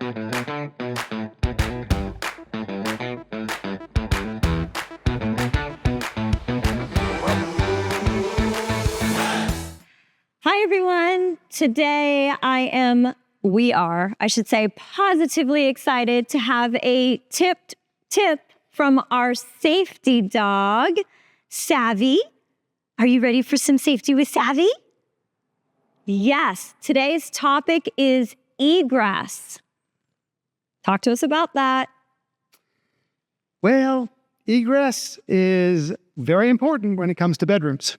Hi, everyone. Today we are, I should say, positively excited to have a tip from our safety dog, Savvy. Are you ready for some safety with Savvy? Yes. Today's topic is egress. Talk to us about that. Well, egress is very important when it comes to bedrooms.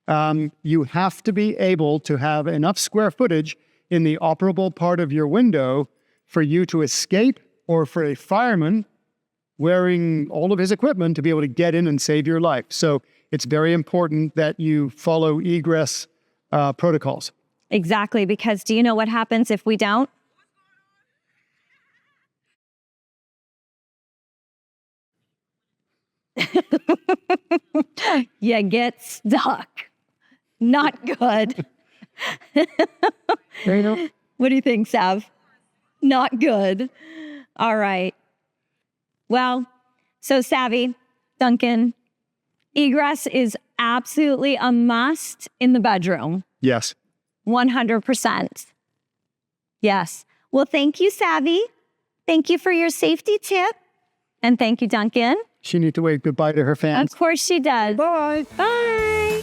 You have to be able to have enough square footage in the operable part of your window for you to escape, or for a fireman wearing all of his equipment to be able to get in and save your life. So it's very important that you follow egress protocols. Exactly, because do you know what happens if we don't? You get stuck. Not good. What do you think, Sav? Not good. All right. Well, so Savvy, Duncan, egress is absolutely a must in the bedroom. Yes. 100%. Yes. Well, thank you, Savvy. Thank you for your safety tip. And thank you, Duncan. She needs to wave goodbye to her fans. Of course she does. Bye. Bye.